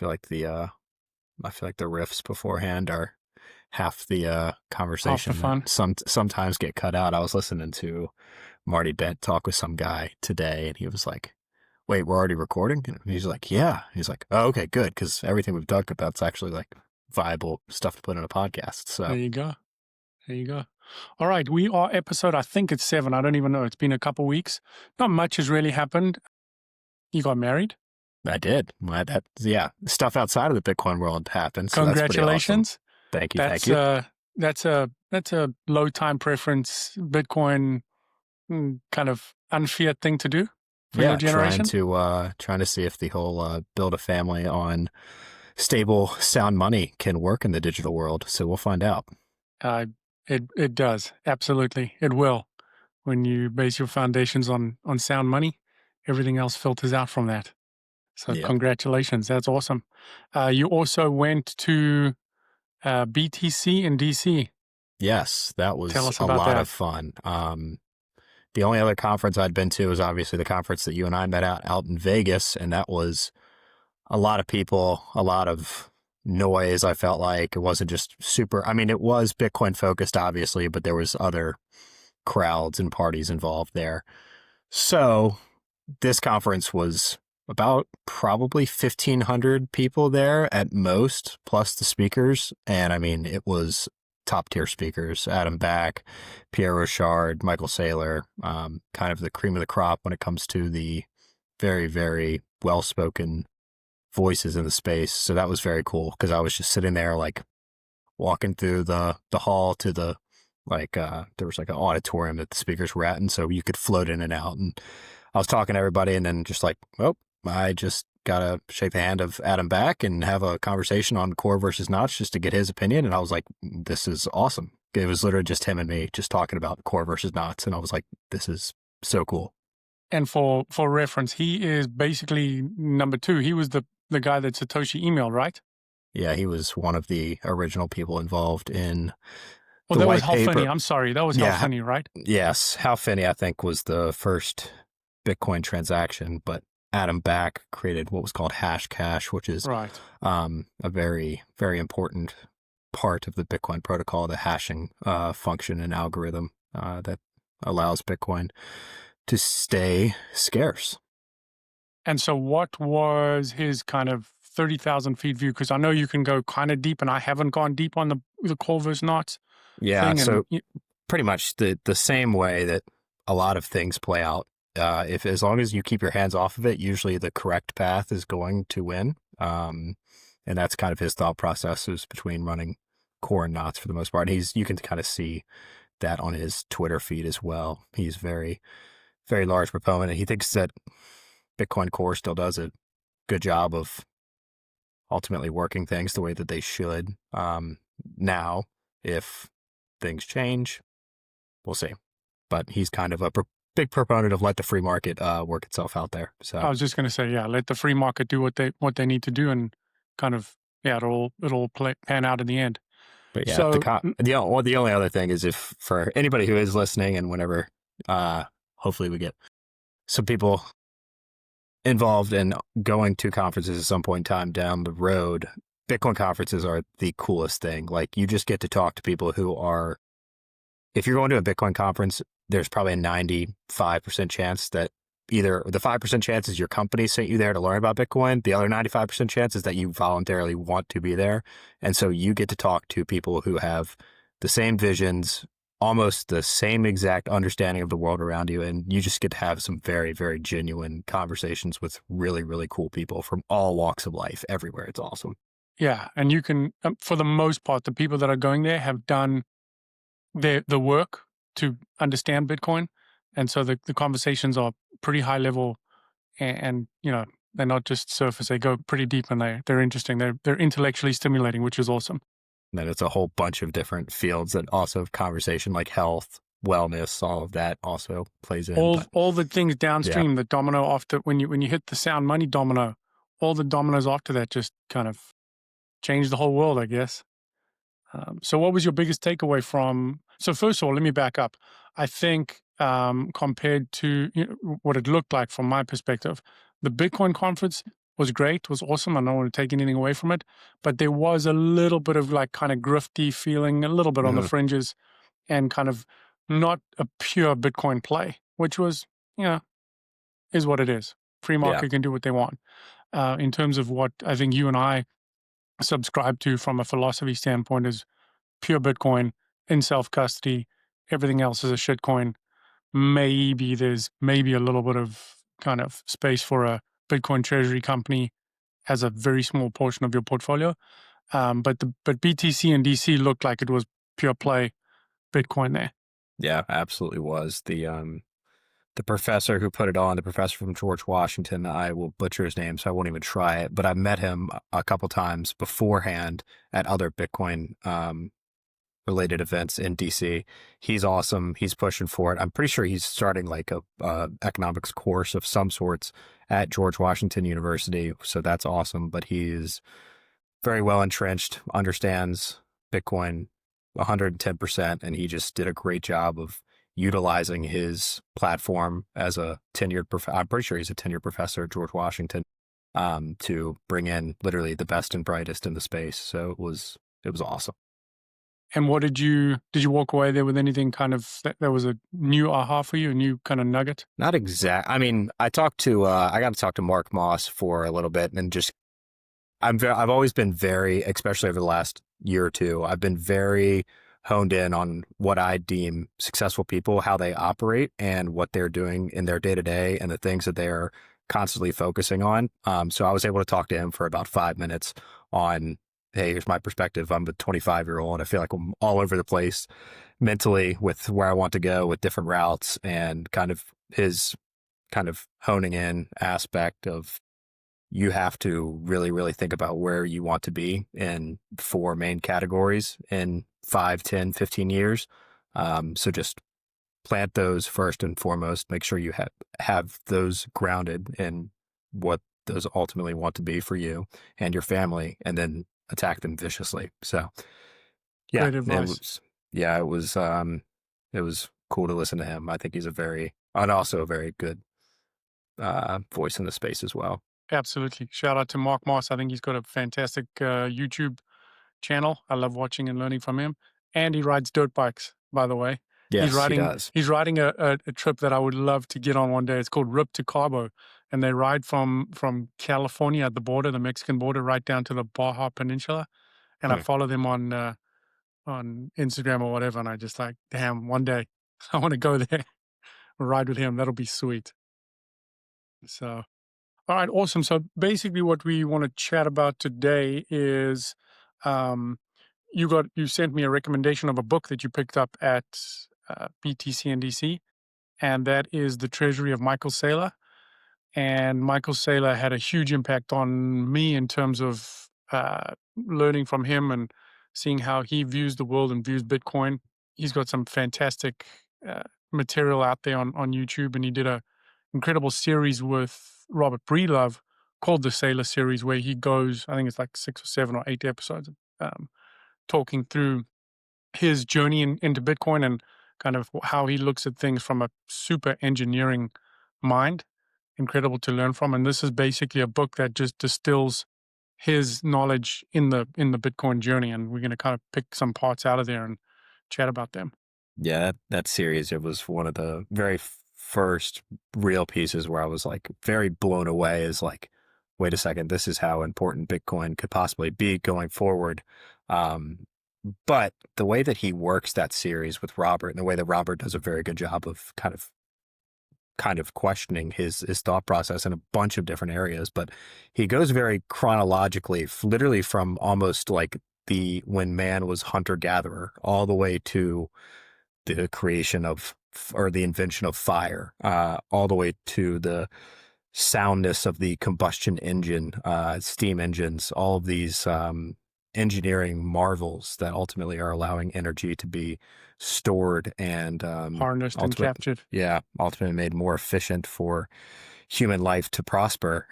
feel like the riffs beforehand are half the Half the conversation that fun. sometimes get cut out. I was listening to Marty Bent talk with some guy today, and he was like, "Wait, we're already recording?" And he's like, "Yeah." He's like, "Oh, okay, good, because everything we've talked about is actually like viable stuff to put in a podcast." There So you go. There you go. All right, we are episode, I think it's 7. I don't even know. It's been a couple weeks. Not much has really happened. You got married. I did. Yeah, stuff outside of the Bitcoin world happened, so that's pretty awesome. Congratulations. Thank you, thank That's you. that's a low time preference Bitcoin kind of unfeared thing to do for your Yeah, trying generation. to see if the whole build a family on stable, sound money can work in the digital world. So we'll find out. Uh, it does, absolutely. It will. When you base your foundations on sound money, everything else filters out from that. So Yeah. congratulations, that's awesome. You also went to BTC in DC. Yes, that Tell was us a about lot that. of fun. The only other conference I'd been to was obviously the conference that you and I met at out in Vegas, and that was a lot of people, a lot of noise. I felt like it wasn't just super. I mean, it was Bitcoin focused, obviously, but there was other crowds and parties involved there. So this conference was about probably 1,500 people there at most, plus the speakers. And I mean, it was top tier speakers: Adam Back, Pierre Rochard, Michael Saylor, kind of the cream of the crop when it comes to the very, very well spoken voices in the space. So that was very cool because I was just sitting there like walking through the hall to the there was like an auditorium that the speakers were at, and so you could float in and out. And I was talking to everybody, and then just like, oh, I just gotta shake the hand of Adam Back and have a conversation on core versus notch just to get his opinion. And I was like, this is awesome. It was literally just him and me just talking about core versus knots, and I was like, this is so cool. And for reference, he is basically number 2. He was the guy that Satoshi emailed, right? Yeah, he was one of the original people involved in Oh, the that was white Hal Finney. paper. I'm sorry, that was Hal Yeah, Finney, right? yes. Hal Finney, I think, was the first Bitcoin transaction, but Adam Back created what was called hash cash, which is Right. a very, very important part of the Bitcoin protocol, the hashing function and algorithm that allows Bitcoin to stay scarce. And so what was his kind of 30,000 feet view? Because I know you can go kind of deep, and I haven't gone deep on the core versus knots Yeah, thing. And so pretty much the same way that a lot of things play out. If as long as you keep your hands off of it, usually the correct path is going to win. And that's kind of his thought process is between running core and knots for the most part. You can kind of see that on his Twitter feed as well. He's very, very large proponent, and he thinks that Bitcoin Core still does a good job of ultimately working things the way that they should. Now, if things change, we'll see. But he's kind of a big proponent of let the free market work itself out there. I So was just going to say, yeah, let the free market do what they need to do, and kind of, yeah, it'll pan out in the end. but yeah, So the only other thing is if for anybody who is listening and whenever, hopefully we get some people involved in going to conferences at some point in time down the road, Bitcoin conferences are the coolest thing. Like you just get to talk to people who are, if you're going to a Bitcoin conference, there's probably a 95% chance that either the 5% chance is your company sent you there to learn about Bitcoin. The other 95% chance is that you voluntarily want to be there. And so you get to talk to people who have the same visions, almost the same exact understanding of the world around you. And you just get to have some very, very genuine conversations with really, really cool people from all walks of life everywhere. It's awesome. yeah, and you can, for the most part, the people that are going there have done the work to understand Bitcoin, and so the conversations are pretty high level, and they're not just surface. They go pretty deep, and they're interesting. They're intellectually stimulating, which is awesome. And then it's a whole bunch of different fields that also have conversation like health, wellness, all of that also plays in. But All the things yeah, downstream, the domino after when you hit the sound money domino, all the dominoes after that just kind of change the whole world, I guess. So what was your biggest takeaway from, so first of all, let me back up. I think compared to what it looked like from my perspective, the Bitcoin conference was great, was awesome. I don't want to take anything away from it, but there was a little bit of like kind of grifty feeling, a little bit on the Hmm. fringes, and kind of not a pure Bitcoin play, which was, you know, is what it is. Free Yeah. market can do what they want. In terms of what I think you and I subscribe to from a philosophy standpoint is pure Bitcoin in self custody. Everything else is a shitcoin. Maybe there's maybe a little bit of kind of space for a Bitcoin treasury company as a very small portion of your portfolio. But BTC and DC looked like it was pure play Bitcoin there. Yeah, absolutely was. The professor who put it on, the professor from George Washington, I will butcher his name, so I won't even try it, but I met him a couple times beforehand at other Bitcoin related events in DC. He's awesome. He's pushing for it. I'm pretty sure he's starting like a economics course of some sorts at George Washington University. So that's awesome. But he's very well entrenched, understands Bitcoin 110%, and he just did a great job of utilizing his platform as a tenured professor. I'm pretty sure he's a tenured professor at George Washington, to bring in literally the best and brightest in the space. So it was awesome. And what did you walk away there with anything kind of that was a new aha for you, a new kind of nugget? Not exact. I mean, I got to talk to Mark Moss for a little bit, and just I've always been very, especially over the last year or two, I've been very honed in on what I deem successful people, how they operate, and what they're doing in their day to day, and the things that they're constantly focusing on. So I was able to talk to him for about 5 minutes on, hey, here's my perspective. I'm a 25-year-old. I feel like I'm all over the place mentally with where I want to go with different routes, and kind of his kind of honing in aspect of, you have to really, really think about where you want to be in four main categories in 5, 10, 15 years. So just plant those first and foremost. Make sure you have those grounded in what those ultimately want to be for you and your family, and then attack them viciously. So yeah, Great advice. it was cool to listen to him. I think he's and also a very good voice in the space as well. Absolutely. Shout out to Mark Moss. I think he's got a fantastic YouTube channel. I love watching and learning from him. And he rides dirt bikes, by the way. He's Yes, he riding does. he's riding a trip that I would love to get on one day. It's called Rip to Cabo. And they ride from California at the border, the Mexican border, right down to the Baja Peninsula. And I Hmm. follow them on Instagram or whatever. And I just like, damn, one day I want to go there, ride with him. That'll be sweet. So all right, awesome. So basically, what we want to chat about today is, um, you sent me a recommendation of a book that you picked up at BTC and DC, and that is The Treasury of Michael Saylor. And Michael Saylor had a huge impact on me in terms of learning from him and seeing how he views the world and views Bitcoin. He's got some fantastic uh, material out there on YouTube, and he did a incredible series with Robert Breedlove called the Sailor series, where he goes, I think it's like 6 or 7 or 8 episodes, um, talking through his journey into Bitcoin and kind of how he looks at things from a super engineering mind. Incredible to learn from. And this is basically a book that just distills his knowledge in the Bitcoin journey. And we're going to kind of pick some parts out of there and chat about them. Yeah, that series, it was one of the very first real pieces where I was like very blown away, is like, wait a second, this is how important Bitcoin could possibly be going forward. Um, but the way that he works that series with Robert, and the way that Robert does a very good job of kind of questioning his thought process in a bunch of different areas, but he goes very chronologically, literally from almost like the when man was hunter gatherer all the way to the creation of, or the invention of fire, all the way to the soundness of the combustion engine, steam engines, all of these engineering marvels that ultimately are allowing energy to be stored and Harnessed and captured. ultimately made more efficient for human life to prosper.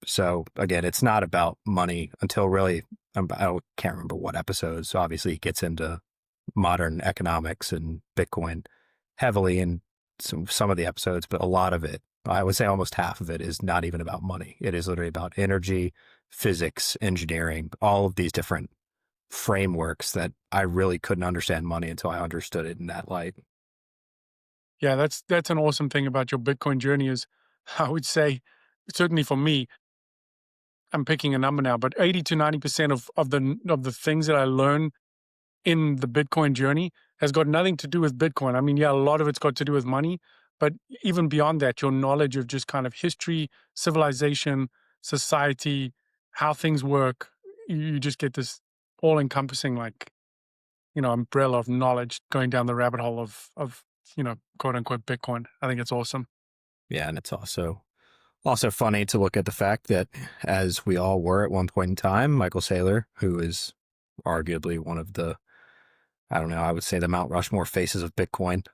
So again, it's not about money until really, I can't remember what episodes. So obviously, he gets into modern economics and Bitcoin heavily in some of the episodes, but a lot of it I would say almost half of it is not even about money. It is literally about energy, physics, engineering, all of these different frameworks that I really couldn't understand money until I understood it in that light. Yeah, that's an awesome thing about your Bitcoin journey is I would say, certainly for me, I'm picking a number now, but 80 to 90% of the things that I learn in the Bitcoin journey has got nothing to do with Bitcoin. I mean, yeah, a lot of it's got to do with money, but even beyond that, your knowledge of just kind of history, civilization, society, how things work, you just get this all encompassing, like, umbrella of knowledge going down the rabbit hole of, quote unquote Bitcoin. I think it's awesome. Yeah, and it's also funny to look at the fact that, as we all were at one point in time, Michael Saylor, who is arguably one of the, I don't know, I would say the Mount Rushmore faces of Bitcoin,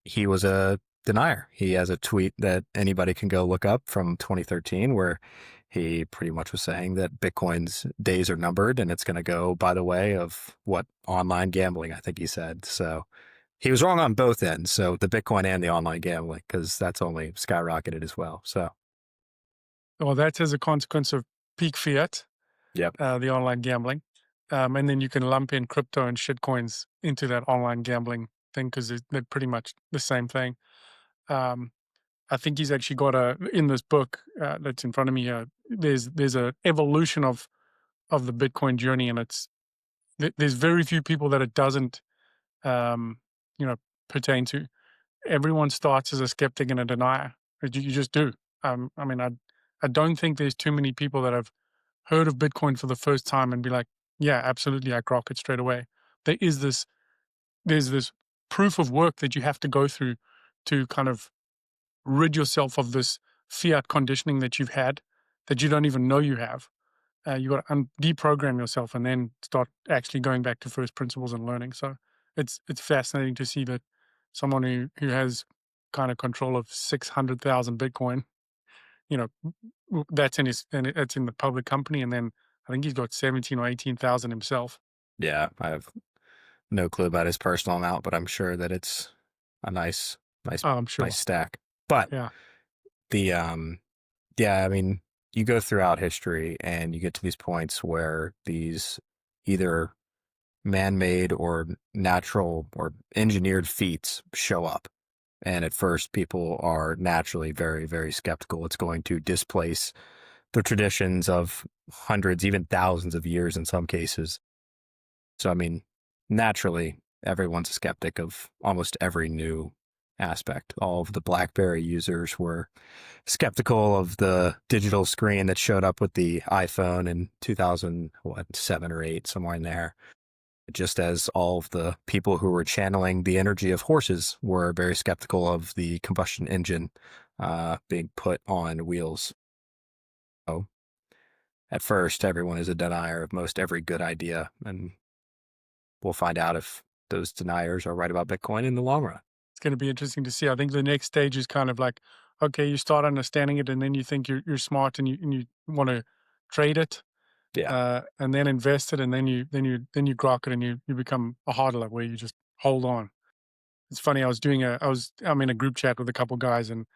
he was a denier. He has a tweet that anybody can go look up from 2013 where he pretty much was saying that Bitcoin's days are numbered and it's going to go by the way of what online gambling, I think he said. So he was wrong on both ends. So the Bitcoin and the online gambling, because that's only skyrocketed as well. So, Well, that's as a consequence of peak fiat, yep. the online gambling. And then you can lump in crypto and shitcoins into that online gambling thing because they're pretty much the same thing. Um, I think he's actually got in this book that's in front of me here. There's a evolution of the Bitcoin journey, and there's very few people that it doesn't um, you know pertain to. Everyone starts as a skeptic and a denier. You just do. I mean, I don't think there's too many people that have heard of Bitcoin for the first time and be like, yeah, absolutely, I grok it straight away. There is this, there's this proof of work that you have to go through to kind of rid yourself of this fiat conditioning that you've had that you don't even know you have. You got to deprogram yourself and then start actually going back to first principles and learning. So it's fascinating to see that someone who has kind of control of 600,000 Bitcoin, you know, that's in that's in the public company, and then I think he's got 17 or 18,000 himself. Yeah. I have no clue about his personal amount, but I'm sure that it's a nice, Oh, I'm nice sure. stack. But Yeah. the, yeah, I mean, you go throughout history and you get to these points where these either man-made or natural or engineered feats show up. And at first, people are naturally very, very skeptical. It's going to displace the traditions of hundreds, even thousands of years in some cases. So, I mean, naturally, everyone's a skeptic of almost every new aspect. All of the BlackBerry users were skeptical of the digital screen that showed up with the iPhone in 2007 or 8, somewhere in there. Just as all of the people who were channeling the energy of horses were very skeptical of the combustion engine being put on wheels. So at first, everyone is a denier of most every good idea, and we'll find out if those deniers are right about Bitcoin in the long run. It's going to be interesting to see. I think the next stage is kind of like, okay, you start understanding it, and then you think you're smart, and you want to trade it, Yeah. and then invest it, and then you grok it, and you become a hodler where you just hold on. It's funny. I'm in a group chat with a couple guys, and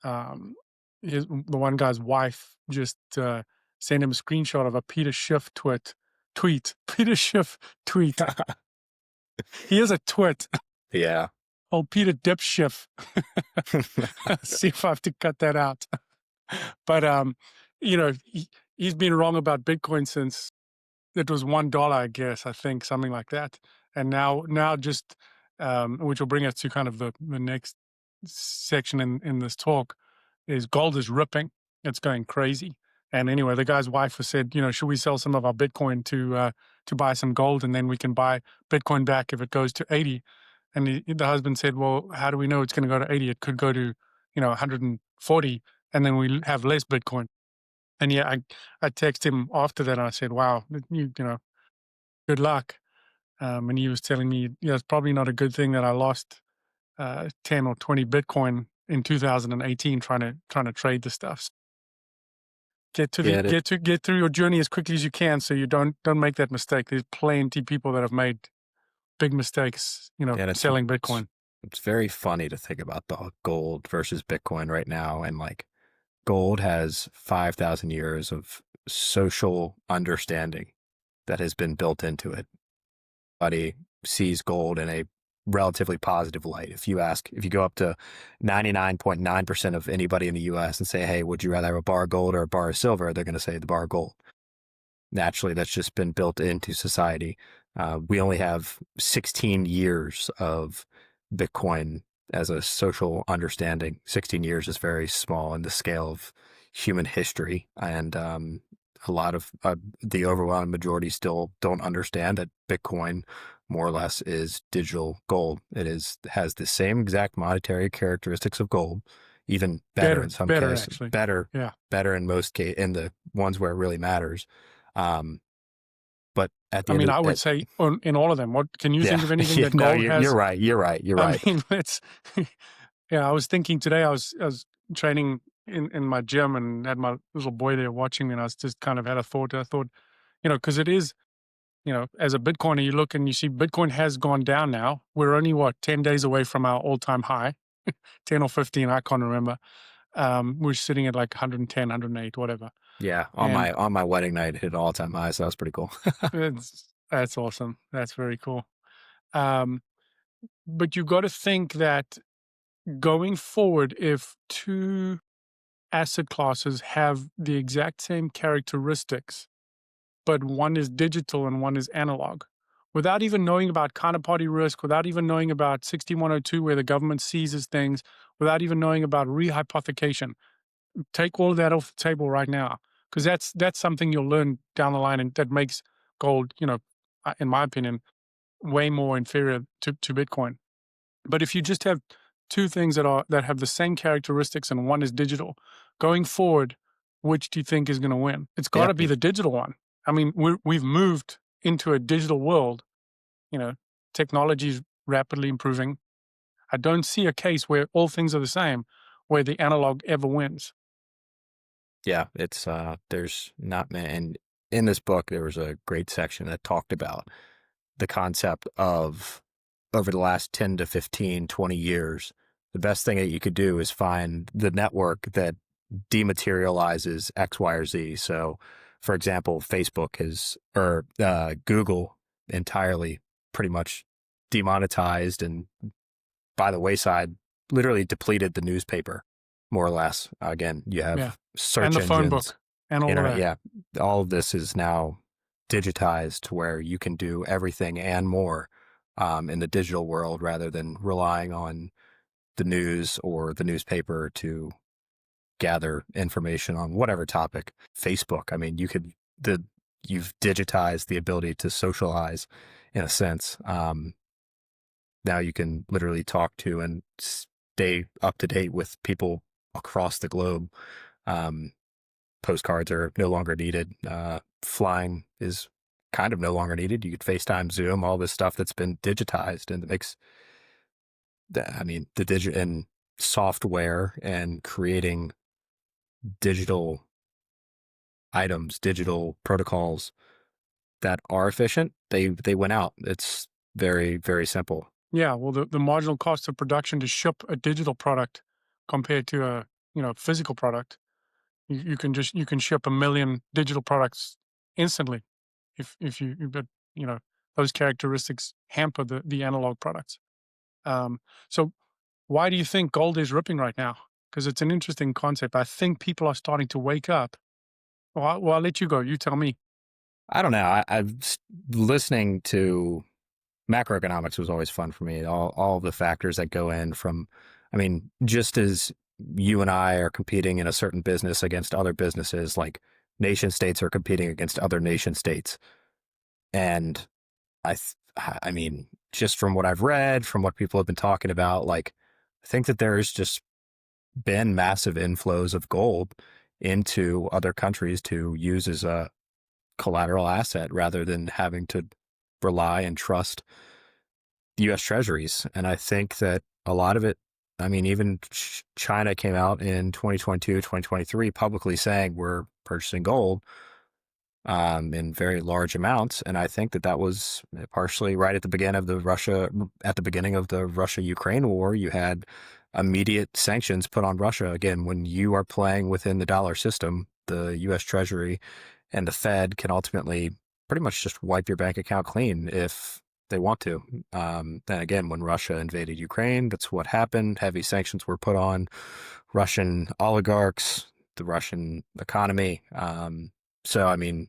um, the one guy's wife just sent him a screenshot of a Peter Schiff tweet. Peter Schiff tweet. He is a twit. Yeah. Oh, Peter Dip Schiff. See if I have to cut that out. But he's been wrong about Bitcoin since it was $1, I guess. I think something like that. And now just which will bring us to kind of the next section in this talk is gold is ripping. It's going crazy. And anyway, the guy's wife was said, should we sell some of our Bitcoin to buy some gold, and then we can buy Bitcoin back if it goes to 80. And the husband said, well, how do we know it's going to go to 80? It could go to 140, and then we have less Bitcoin. And yeah, I texted him after that, and I said, wow, good luck. And he was telling me, it's probably not a good thing that I lost 10 or 20 Bitcoin in 2018 trying to trade the stuff. Yeah. Get through your journey as quickly as you can, so you don't make that mistake. There's plenty of people that have made big mistakes, Yeah, selling Bitcoin. It's very funny to think about the gold versus Bitcoin right now. And like gold has 5,000 years of social understanding that has been built into it. Everybody sees gold in a relatively positive light. If you go up to 99.9% of anybody in the US and say, hey, would you rather have a bar of gold or a bar of silver? They're going to say the bar of gold. Naturally, that's just been built into society. We only have 16 years of Bitcoin as a social understanding. 16 years is very small in the scale of human history. And a lot of the overwhelming majority still don't understand that Bitcoin more or less is digital gold. Has the same exact monetary characteristics of gold, even better in some better cases, actually. better, Yeah. better in most cases, in the ones where it really matters. Um, but at the I end mean, of I would it, say in all of them. What can you yeah, think of anything yeah, that no, gold you're has? right. You're right. You're I right. mean, it's yeah. I was thinking today. I was training in my gym and had my little boy there watching me, and I was just kind of had a thought. I thought, because it is, as a Bitcoiner, you look and you see Bitcoin has gone down now. We're only 10 days away from our all-time high, 10 or 15, I can't remember. We're sitting at like 110, 108, whatever. Yeah, And on my wedding night, it hit an all time high, so that was pretty cool. that's awesome. That's very cool. Um, but you got to think that going forward, if two asset classes have the exact same characteristics, but one is digital and one is analog, without even knowing about counterparty risk, without even knowing about 6102, where the government seizes things, without even knowing about rehypothecation, take all of that off the table right now, because that's something you'll learn down the line, and that makes gold, in my opinion, way more inferior to Bitcoin. But if you just have two things that have the same characteristics and one is digital, going forward, which do you think is going to win? It's got Yeah, to be the digital one. I mean, we've moved into a digital world. You know, technology is rapidly improving. I don't see a case where all things are the same, where the analog ever wins. yeah, it's there's not many, and in this book there was a great section that talked about the concept of over the last 10 to 15, 20 years, the best thing that you could do is find the network that dematerializes X, Y, or Z. So, for example, Facebook or Google entirely pretty much demonetized and by the wayside, literally depleted the newspaper, more or less. Again, you Yeah, have and search the phone engines, book and all of internet. that. Yeah, all of this is now digitized to where you can do everything and more in the digital world rather than relying on the news or the newspaper to gather information on whatever topic. Facebook, I mean, you've digitized the ability to socialize in a sense. Now you can literally talk to and stay up to date with people across the globe. Um, Postcards are no longer needed. Flying is kind of no longer needed. You could FaceTime, Zoom, all this stuff that's been digitized, and it makes I mean, the digital and software and creating digital items, digital protocols that are efficient. They went out. It's very, very simple. Yeah, well, the marginal cost of production to ship a digital product compared to a physical product, you can ship a million digital products instantly if but you know those characteristics hamper the analog products. So why do you think gold is ripping right now? Because it's an interesting concept. I think people are starting to wake up. I'll let you go. You tell me. I don't know. I've listening to macroeconomics was always fun for me. All of the factors that go in from, I mean, just as you and I are competing in a certain business against other businesses, like nation states are competing against other nation states. And I mean, just from what I've read, from what people have been talking about, like, I think that there's just been massive inflows of gold into other countries to use as a collateral asset rather than having to rely and trust U.S. Treasuries. And I think that a lot of it, I mean, even China came out in 2022, 2023 publicly saying we're purchasing gold. in very large amounts. And I think that that was partially right at the beginning of the Russia-Ukraine war. You had immediate sanctions put on Russia. Again, when you are playing within the dollar system, the U.S. Treasury and the Fed can ultimately pretty much just wipe your bank account clean if they want to. Then again, when Russia invaded Ukraine, that's what happened. Heavy sanctions were put on Russian oligarchs, the Russian economy. So, I mean,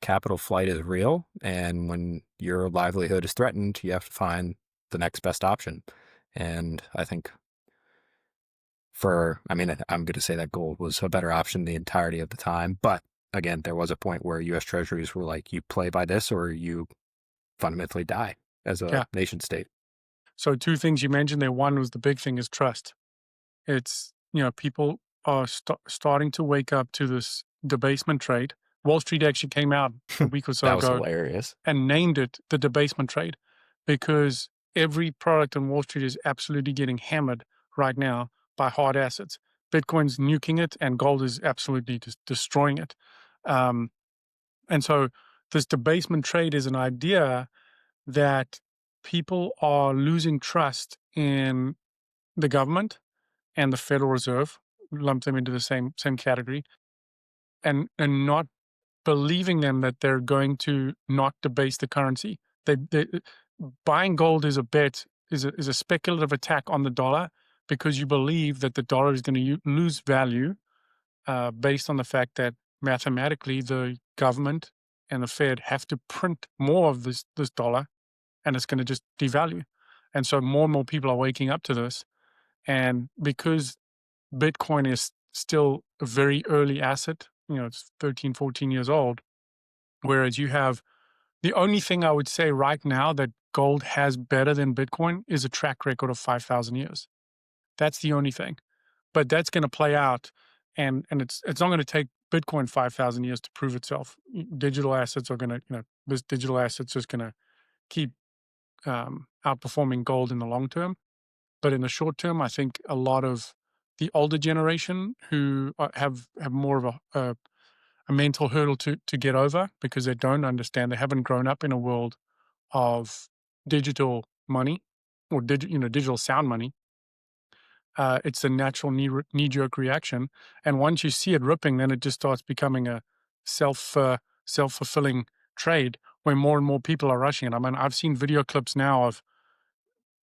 capital flight is real. And when your livelihood is threatened, you have to find the next best option. And I think I'm going to say that gold was a better option the entirety of the time. But again, there was a point where U.S. treasuries were like, you play by this or you fundamentally die as a Yeah. nation state. So two things you mentioned there. One was the big thing is trust. It's, people are starting to wake up to this debasement trade. Wall Street actually came out a week or so That was ago hilarious. and named it the debasement trade because every product on Wall Street is absolutely getting hammered right now by hard assets. Bitcoin's nuking it and gold is absolutely destroying it. Um, and so this debasement trade is an idea that people are losing trust in the government and the Federal Reserve, lump them into the same category, and not believing them that they're going to not debase the currency. They buying gold is a bet, is a speculative attack on the dollar because you believe that the dollar is going to lose value based on the fact that mathematically the government and the Fed have to print more of this dollar, and it's going to just devalue. And so more and more people are waking up to this, and because Bitcoin is still a very early asset, it's 13, 14 years old, whereas you have the only thing I would say right now that gold has better than Bitcoin is a track record of 5,000 years. That's the only thing. But that's going to play out, and it's not going to take Bitcoin 5,000 years to prove itself. Digital assets are going to, this digital assets is going to keep outperforming gold in the long term. But in the short term, I think a lot of the older generation who have more of a mental hurdle to get over because they don't understand, they haven't grown up in a world of digital money or digital sound money. It's a natural knee-jerk reaction, and once you see it ripping, then it just starts becoming a self-fulfilling trade where more and more people are rushing it. I mean, I've seen video clips now of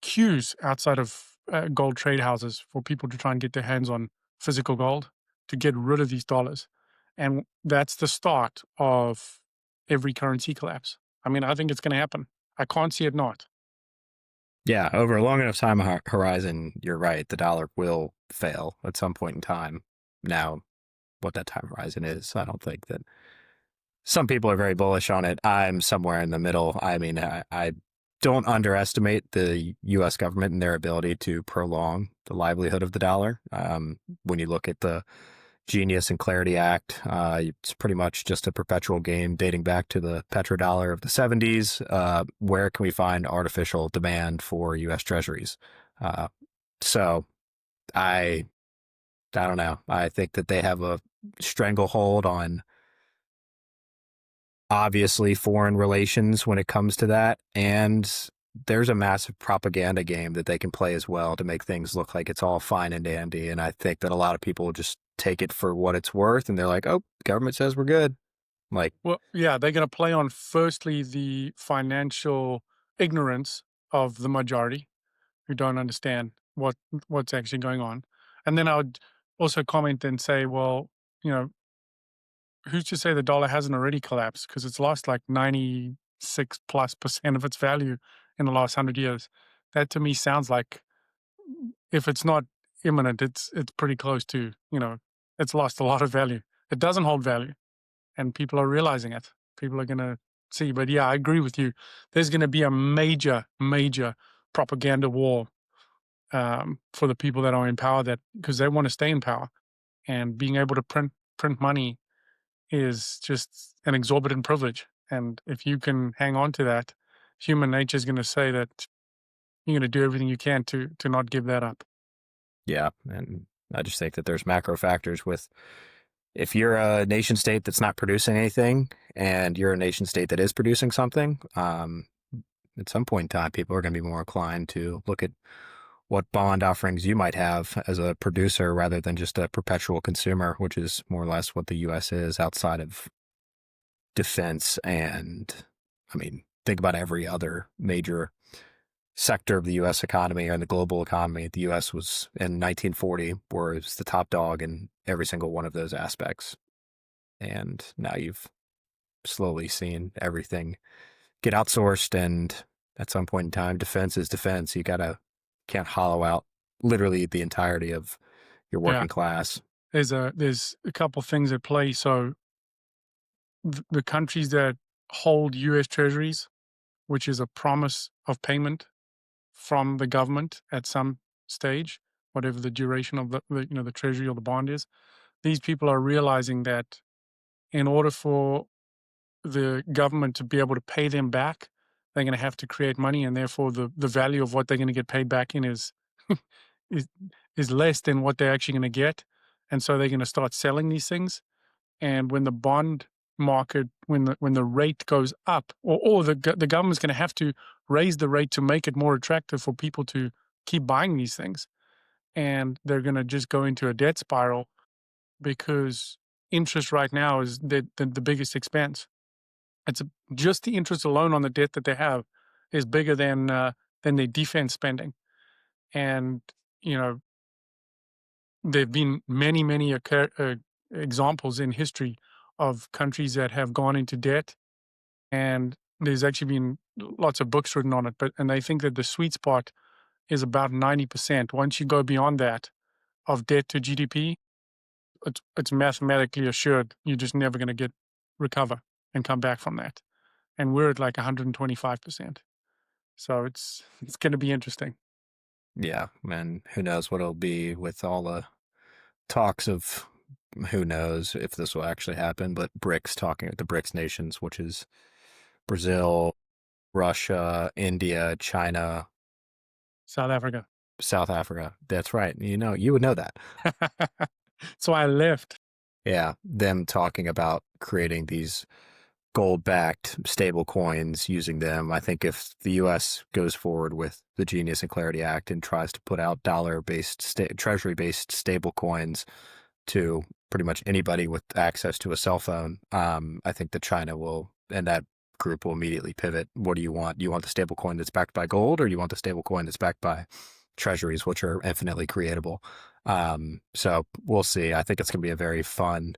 queues outside of gold trade houses for people to try and get their hands on physical gold to get rid of these dollars. And that's the start of every currency collapse. I mean, I think it's going to happen. I can't see it not. Yeah, over a long enough time horizon, you're right. The dollar will fail at some point in time. Now, what that time horizon is, I don't think that some people are very bullish on it. I'm somewhere in the middle. I mean, I don't underestimate the U.S. government and their ability to prolong the livelihood of the dollar. When you look at the Genius and Clarity Act, it's pretty much just a perpetual game dating back to the petrodollar of the 70s. Where can we find artificial demand for U.S. treasuries? So I don't know. I think that they have a stranglehold on obviously foreign relations when it comes to that. And there's a massive propaganda game that they can play as well to make things look like it's all fine and dandy. And I think that a lot of people just take it for what it's worth and they're like, oh, the government says we're good. Like, Well, yeah, they're going to play on firstly the financial ignorance of the majority who don't understand what's actually going on, and then I would also comment and say, well, you know, who's to say the dollar hasn't already collapsed because it's lost like 96+% of its value in the last 100 years. That to me sounds like if it's not imminent, it's pretty close to, it's lost a lot of value. It doesn't hold value, and people are realizing it. People are going to see. But yeah, I agree with you. There's going to be a major, major propaganda war for the people that are in power, that because they want to stay in power, and being able to print money is just an exorbitant privilege. And if you can hang on to that, human nature is going to say that you're going to do everything you can to not give that up. yeah. And I just think that there's macro factors with if you're a nation state that's not producing anything and you're a nation state that is producing something, at some point in time, people are going to be more inclined to look at what bond offerings you might have as a producer rather than just a perpetual consumer, which is more or less what the U.S. is outside of defense. And I mean, think about every other major sector of the U.S. economy and the global economy. The U.S. was in 1940 was the top dog in every single one of those aspects. And now you've slowly seen everything get outsourced, and at some point in time, defense is defense. You can't hollow out literally the entirety of your Yeah, working class. there's a couple things at play. So the countries that hold U.S. treasuries, which is a promise of payment from the government at some stage, whatever the duration of the treasury or the bond is, these people are realizing that in order for the government to be able to pay them back, they're going to have to create money, and therefore the value of what they're going to get paid back in is is less than what they're actually going to get, and so they're going to start selling these things. And when the bond market, when the rate goes up, or the government's going to have to raise the rate to make it more attractive for people to keep buying these things, and they're going to just go into a debt spiral because interest right now is the biggest expense. It's just the interest alone on the debt that they have is bigger than their defense spending. And you know, there've been many examples in history of countries that have gone into debt, and there's actually been lots of books written on it. But and they think that the sweet spot is about 90%. Once you go beyond that of debt to GDP, it's mathematically assured you're just never going to get recover and come back from that. And we're at like 125%. So it's going to be interesting. Yeah, and who knows what it'll be with all the talks of who knows if this will actually happen, but BRICS talking the BRICS nations, which is Brazil, Russia, India, China, South Africa. South Africa. That's right. You would know that. So I left. Yeah, them talking about creating these gold-backed stable coins, using them. I think if the U.S. goes forward with the Genius and Clarity Act and tries to put out dollar-based, treasury-based stable coins to pretty much anybody with access to a cell phone, I think that China will, and that group will immediately pivot. What do you want? Do you want the stable coin that's backed by gold, or do you want the stable coin that's backed by treasuries, which are infinitely creatable? So we'll see. I think it's going to be a very fun,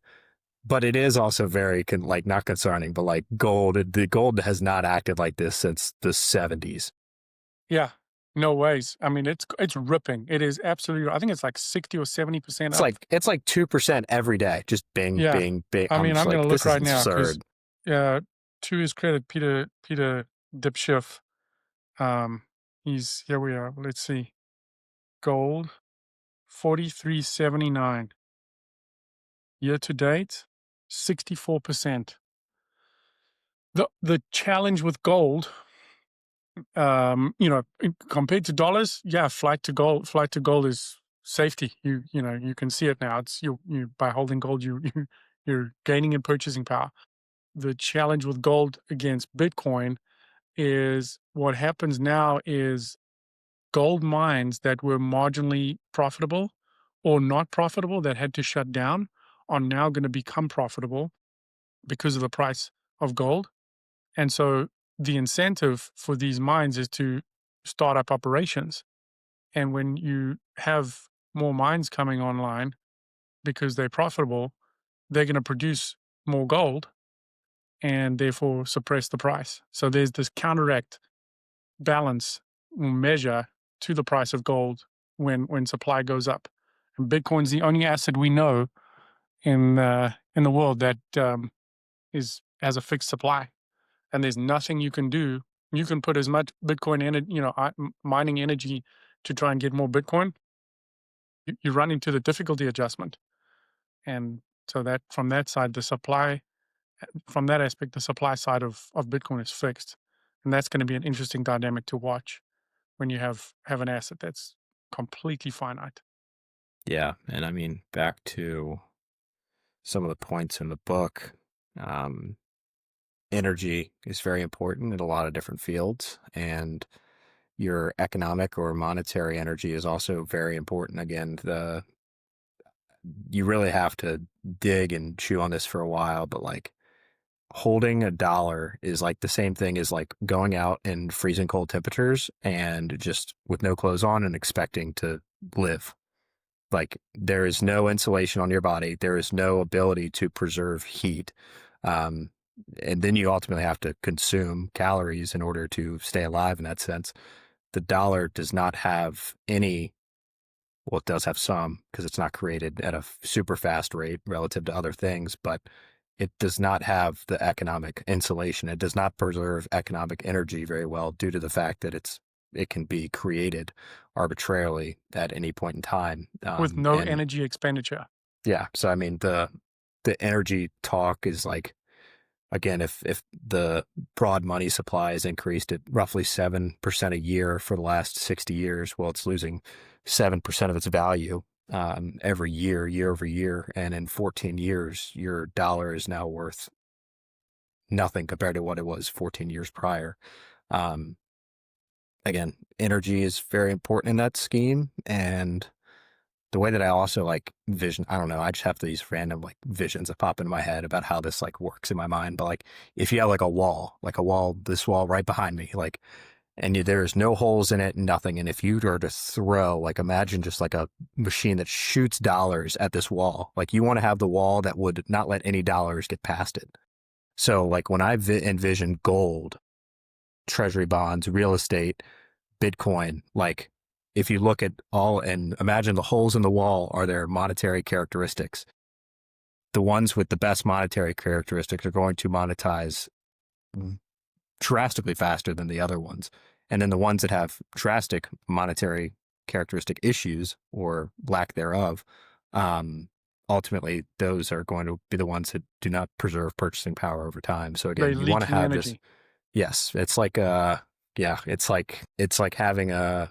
but it is also very like not concerning, but like the gold has not acted like this since the 70s. Yeah. No ways. I mean, it's ripping. It is absolutely. I think it's like 60 or 70% up. It's like 2% every day, just bing, Yeah. bing, bing. I I'm mean, just I'm going like, to look this is right now because, absurd. to his credit, Peter Dipschiff, he's here. We are. Let's see. Gold 43.79 year to date, 64%. The challenge with gold, compared to dollars, yeah, flight to gold is safety. You can see it now. It's you by holding gold, you're gaining in purchasing power. The challenge with gold against Bitcoin is what happens now is gold mines that were marginally profitable or not profitable that had to shut down are now going to become profitable because of the price of gold. And so the incentive for these mines is to start up operations. And when you have more mines coming online because they're profitable, they're going to produce more gold and therefore suppress the price. So there's this counteract balance measure to the price of gold when supply goes up. And Bitcoin's the only asset we know in the world that is has a fixed supply, and there's nothing you can do. You can put as much Bitcoin in it, mining energy to try and get more Bitcoin. You run into the difficulty adjustment, and so that from that side, the supply from that aspect, the supply side of Bitcoin is fixed, and that's going to be an interesting dynamic to watch when you have an asset that's completely finite. Yeah. And I mean, back to some of the points in the book. Um, energy is very important in a lot of different fields, and your economic or monetary energy is also very important. Again, the you really have to dig and chew on this for a while, but like holding a dollar is like the same thing as like going out in freezing cold temperatures and just with no clothes on and expecting to live. Like there is no insulation on your body. There is no ability to preserve heat. Um, and then you ultimately have to consume calories in order to stay alive in that sense. The dollar does not have any, well, it does have some because it's not created at a super fast rate relative to other things, but it does not have the economic insulation. It does not preserve economic energy very well due to the fact that it can be created arbitrarily at any point in time. with no And energy expenditure. yeah, so I mean the energy talk is like, again, if the broad money supply is increased at roughly 7% a year for the last 60 years, well, it's losing 7% of its value every year, year over year. And in 14 years, your dollar is now worth nothing compared to what it was 14 years prior. Um, Again, energy is very important in that scheme. And the way that I also like vision, I don't know, I just have these random like visions that pop into my head about how this like works in my mind. But like if you have like a wall, this wall right behind me, like, and there's no holes in it, nothing. And if you were to throw, like, imagine just like a machine that shoots dollars at this wall, like you want to have the wall that would not let any dollars get past it. So like when I envision gold, treasury bonds, real estate, Bitcoin, like if you look at all and imagine the holes in the wall are their monetary characteristics. The ones with the best monetary characteristics are going to monetize drastically faster than the other ones. And then the ones that have drastic monetary characteristic issues or lack thereof, ultimately those are going to be the ones that do not preserve purchasing power over time. So They're again, you want to leaking have this. energy. Yes, it's like yeah, it's like having a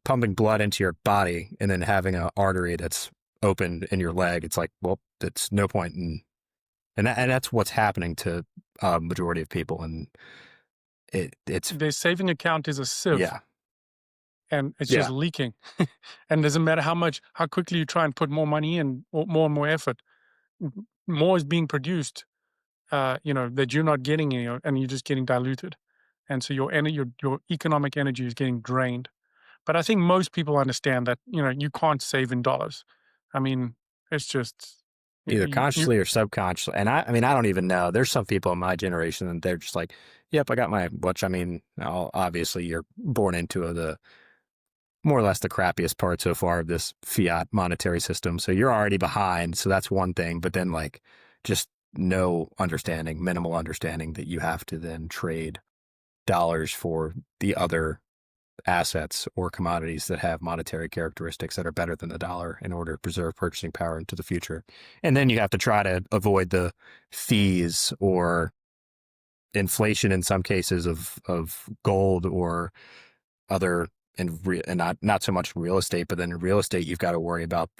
pumping blood into your body and then having an artery that's open in your leg. It's like, well, it's no point in, and that's what's happening to a majority of people. And it's Their saving account is a sieve, yeah, and it's just yeah, leaking. And it doesn't matter how quickly you try and put more money in, or more and more effort, more is being produced, that you're not getting any, and you're just getting diluted. And so your economic energy is getting drained. But I think most people understand that, you can't save in dollars. I mean, it's just either you consciously or subconsciously. And I mean, I don't even know. There's some people in my generation and they're just like, yep, I got my, which I mean, obviously you're born into the more or less the crappiest part so far of this fiat monetary system. So you're already behind. So that's one thing. But then like just no understanding, minimal understanding that you have to then trade dollars for the other assets or commodities that have monetary characteristics that are better than the dollar in order to preserve purchasing power into the future. And then you have to try to avoid the fees or inflation in some cases of gold or other and not so much real estate, but then in real estate you've got to worry about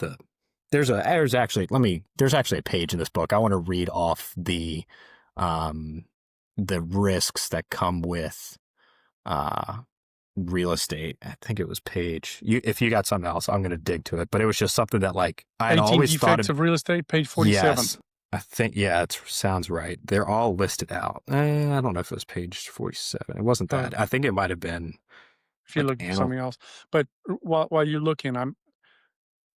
there's actually a page in this book. I want to read off um the risks that come with uh real estate. I think it was page. If you got something else, I'm going to dig to it. But it was just something that like I had 18 always thought defects of. of real estate, page 47. Yes, I think yeah, it sounds right. They're all listed out. I don't know if it was page 47. It wasn't Uh, that. I think it might have been if you're like looking for something else. But while you're looking,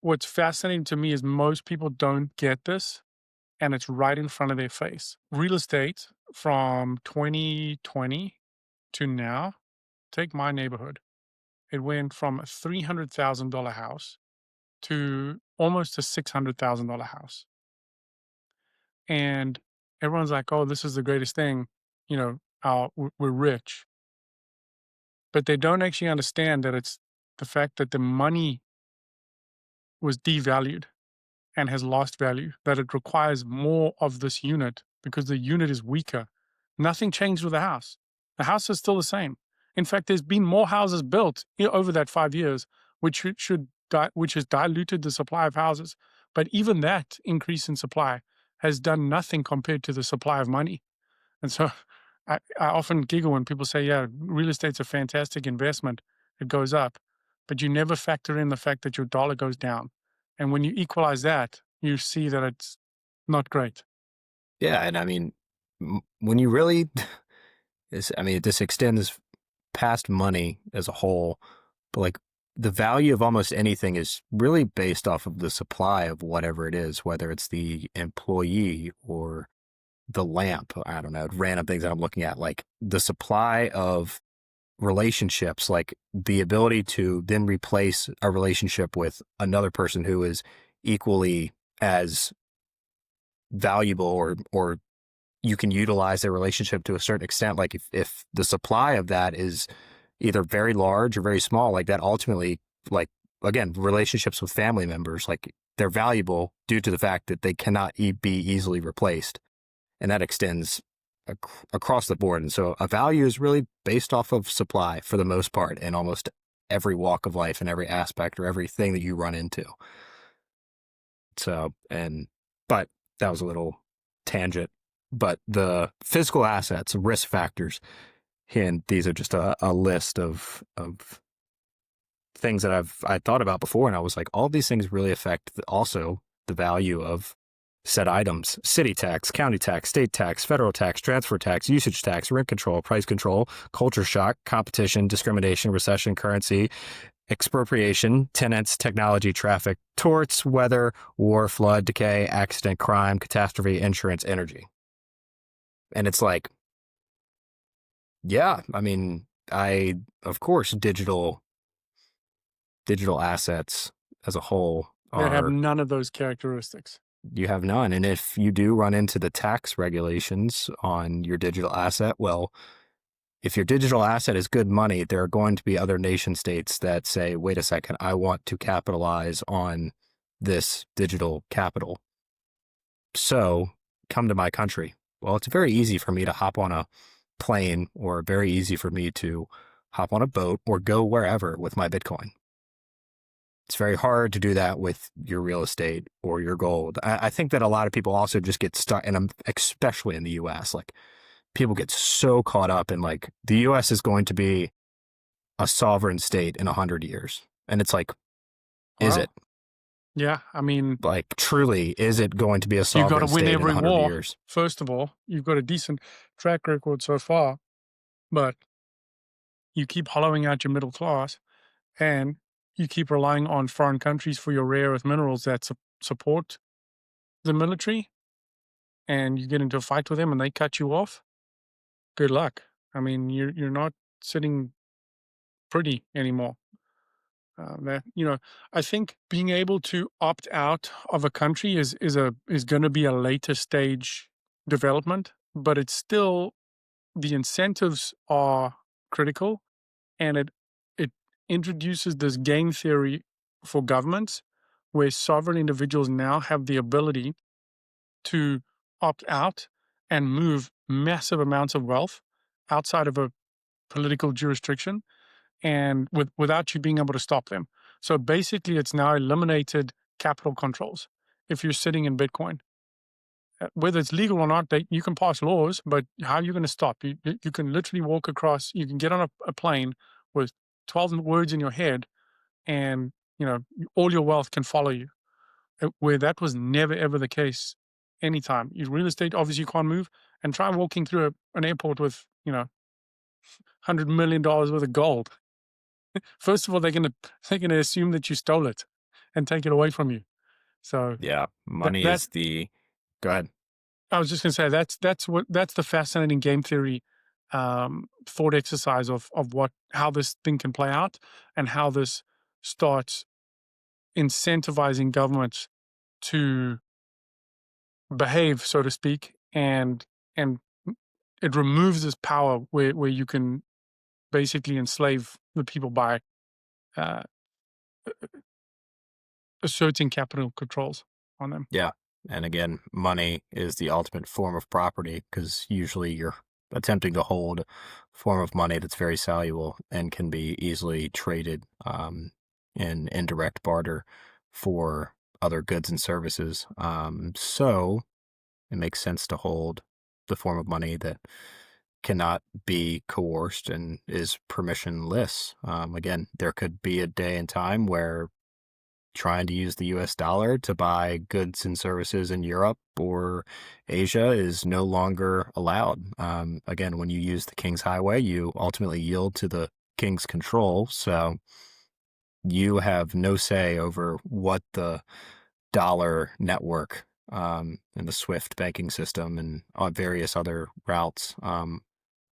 what's fascinating to me is most people don't get this, and it's right in front of their face. Real estate from 2020 to now, take my neighborhood. It went from a $300,000 house to almost a $600,000 house. And everyone's like, "Oh, this is the greatest thing. We're rich." But they don't actually understand that it's the fact that the money was devalued and has lost value, that it requires more of this unit because the unit is weaker. Nothing changed with the house. The house is still the same. In fact, there's been more houses built over that 5 years, which has diluted the supply of houses. But even that increase in supply has done nothing compared to the supply of money. And so I often giggle when people say, "Yeah, real estate's a fantastic investment. It goes up," but you never factor in the fact that your dollar goes down. And when you equalize that, you see that it's not great. Yeah, and I mean, when you really, this extends past money as a whole, but like the value of almost anything is really based off of the supply of whatever it is, whether it's the employee or the lamp. I don't know, random things that I'm looking at, like the supply of relationships, like the ability to then replace a relationship with another person who is equally as valuable, or you can utilize their relationship to a certain extent. Like if the supply of that is either very large or very small, like that ultimately, like again, relationships with family members, like they're valuable due to the fact that they cannot be easily replaced. And that extends across the board. And so a value is really based off of supply for the most part in almost every walk of life and every aspect or everything that you run into. So, but that was a little tangent. But the physical assets, risk factors, and these are just a list of things that I thought about before, and I was like, all these things really affect also the value of said items: city tax, county tax, state tax, federal tax, transfer tax, usage tax, rent control, price control, culture shock, competition, discrimination, recession, currency, expropriation, tenants, technology, traffic, torts, weather, war, flood, decay, accident, crime, catastrophe, insurance, energy. And it's like, yeah, I mean, of course, digital assets as a whole They have are, none of those characteristics. you have none. And if you do run into the tax regulations on your digital asset, well, if your digital asset is good money, there are going to be other nation states that say, wait a second, I want to capitalize on this digital capital. So come to my country. Well, it's very easy for me to hop on a plane, or very easy for me to hop on a boat or go wherever with my Bitcoin. It's very hard to do that with your real estate or your gold. I think that a lot of people also just get stuck, and especially in the US, like people get so caught up in like the US is going to be a sovereign state in 100 years. And it's like, is Well, it? yeah, I mean, Like, truly, is it going to be a you've got to sovereign win state in every 100 war. years? First of all, you've got a decent track record so far, but you keep hollowing out your middle class, and you keep relying on foreign countries for your rare earth minerals that support the military, and you get into a fight with them and they cut you off. Good luck. I mean, you're not sitting pretty anymore. I think being able to opt out of a country is going to be a later stage development, but it's still, the incentives are critical, and it introduces this game theory for governments where sovereign individuals now have the ability to opt out and move massive amounts of wealth outside of a political jurisdiction, and without you being able to stop them. So basically, it's now eliminated capital controls. If you're sitting in Bitcoin, whether it's legal or not, you can pass laws, but how are you going to stop? You can literally walk across. You can get on a plane with 12 words in your head, and all your wealth can follow you. Where that was never ever the case. Anytime you real estate, obviously you can't move, and try walking through an airport with $100 million worth of gold. First of all, they're gonna assume that you stole it and take it away from you. So Yeah, that money that is the. Go ahead. I was just gonna say that's the fascinating game theory thought exercise of how this thing can play out, and how this starts incentivizing governments to behave, so to speak, and it removes this power where you can basically enslave the people by uh, asserting capital controls on them. Yeah. And again, money is the ultimate form of property, because usually you're attempting to hold a form of money that's very valuable and can be easily traded in indirect barter for other goods and services. So it makes sense to hold the form of money that cannot be coerced and is permissionless. Again, there could be a day and time where trying to use the US dollar to buy goods and services in Europe or Asia is no longer allowed. Again, when you use the King's Highway, you ultimately yield to the King's control. So you have no say over what the dollar network and the SWIFT banking system and on various other routes.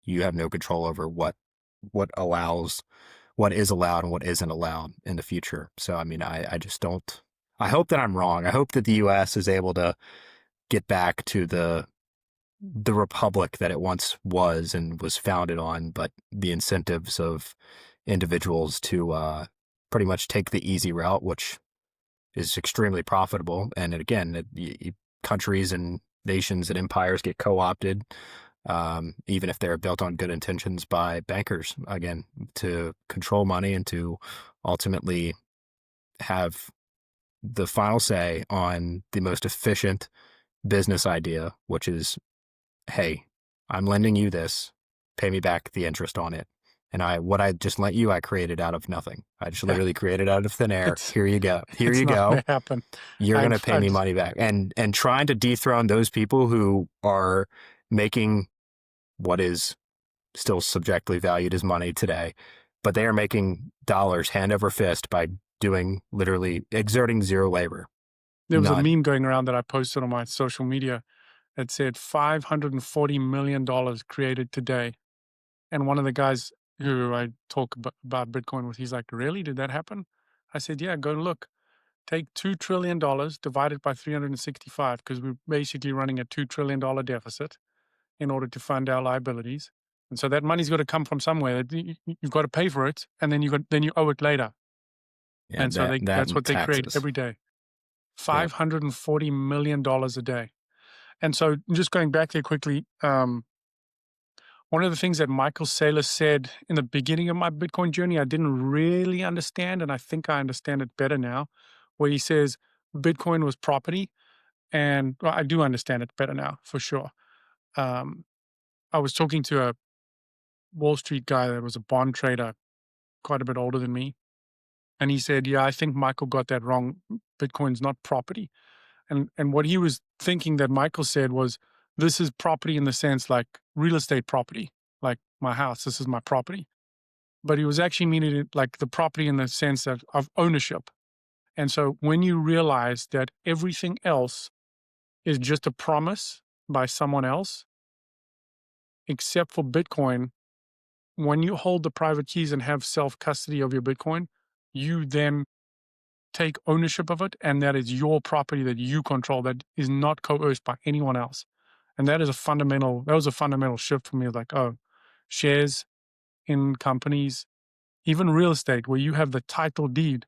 You have no control over what allows, what is allowed and what isn't allowed in the future. So, I mean, I just don't. I hope that I'm wrong. I hope that the U.S. is able to get back to the republic that it once was and was founded on, but the incentives of individuals to pretty much take the easy route, which is extremely profitable. And again, countries and nations and empires get co-opted, even if they're built on good intentions by bankers, again, to control money and to ultimately have the final say on the most efficient business idea, which is, hey, I'm lending you this, pay me back the interest on it. And what I just lent you, I created out of nothing. I just literally created out of thin air. Here you go. Here you not go. gonna happen. You're going to pay me money back. And trying to dethrone those people who are making what is still subjectively valued as money today, but they are making dollars hand over fist by doing literally exerting zero labor. There was None. a meme going around that I posted on my social media that said $540 million created today. And one of the guys who I talk about Bitcoin with, he's like, really? Did that happen? I said, yeah, go look. Take $2 trillion, divide it by 365, because we're basically running a $2 trillion deficit in order to fund our liabilities. And so that money's got to come from somewhere. You've got to pay for it, and then you owe it later. Yeah, and so that's what they create taxes. every day. $540 million a day. And so just going back there quickly, one of the things that Michael Saylor said in the beginning of my Bitcoin journey, I didn't really understand, and I think I understand it better now, where he says Bitcoin was property. And well, I do understand it better now, for sure. I was talking to a Wall Street guy that was a bond trader, quite a bit older than me. And he said, yeah, I think Michael got that wrong. Bitcoin's not property. And what he was thinking that Michael said was, this is property in the sense like real estate property, like my house, this is my property. But he was actually meaning it like the property in the sense of ownership. And so when you realize that everything else is just a promise by someone else, except for Bitcoin, when you hold the private keys and have self-custody of your Bitcoin, you then take ownership of it, and that is your property that you control, that is not coerced by anyone else. And that was a fundamental shift for me. Like, oh, shares in companies, even real estate, where you have the title deed,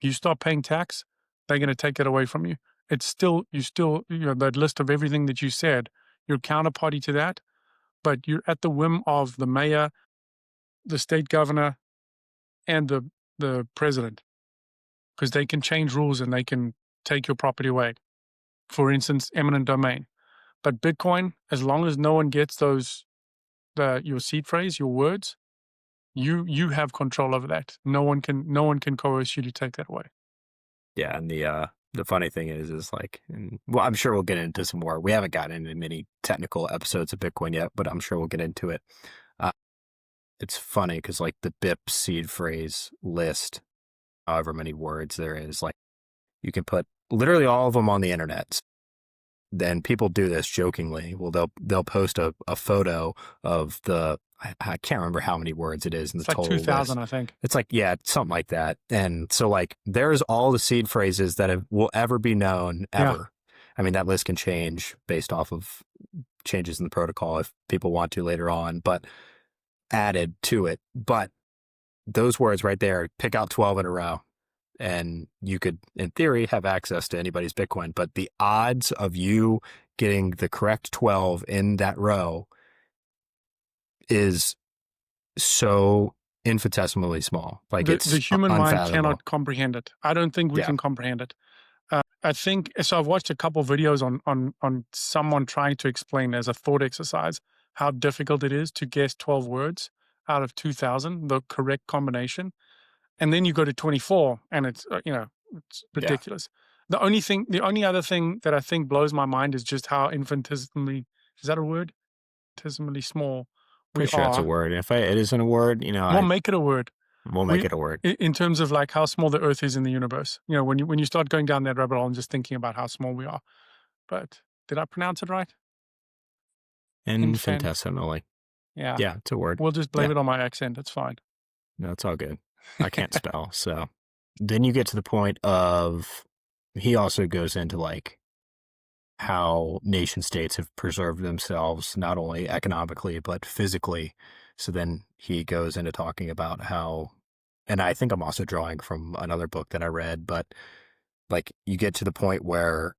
you start paying tax, they're going to take it away from you. It's still, that list of everything that you said, you're counterparty to that, but you're at the whim of the mayor, the state governor, and the president, because they can change rules and they can take your property away. For instance, eminent domain. But Bitcoin, as long as no one gets your seed phrase, your words, you have control over that. No one can coerce you to take that away. Yeah, and the funny thing is like, well, I'm sure we'll get into some more. We haven't gotten into many technical episodes of Bitcoin yet, but I'm sure we'll get into it. It's funny because like the BIP seed phrase list, however many words there is, like you can put literally all of them on the internet. Then people do this jokingly. Well, they'll post a photo of I can't remember how many words it is in the total. It's like 2,000, I think. It's like, yeah, something like that. And so like there's all the seed phrases that will ever be known ever. Yeah. I mean, that list can change based off of changes in the protocol if people want to later on, but added to it. But those words right there, pick out 12 in a row, and you could, in theory, have access to anybody's Bitcoin. But the odds of you getting the correct 12 in that row is so infinitesimally small. Like the human mind cannot comprehend it. I don't think we can comprehend it. I think so. I've watched a couple videos on someone trying to explain as a thought exercise how difficult it is to guess 12 words out of 2,000, the correct combination. And then you go to 24 and it's, it's Yeah. ridiculous. The only other thing that I think blows my mind is just how infinitesimally, is that a word? Infinitesimally small we Pretty sure that's a are. word. If it isn't a word, We'll make it a word. we'll make We, it a word. in terms of like how small the earth is in the universe, when you start going down that rabbit hole and just thinking about how small we are. But did I pronounce it right? Infant. Infinitesimally. Yeah. Yeah, it's a word. We'll just blame Yeah, it on my accent. It's fine. no, it's all good. I can't spell, so then you get to the point of he also goes into like how nation states have preserved themselves not only economically but physically. So then he goes into talking about how, and I think I'm also drawing from another book that I read, but like you get to the point where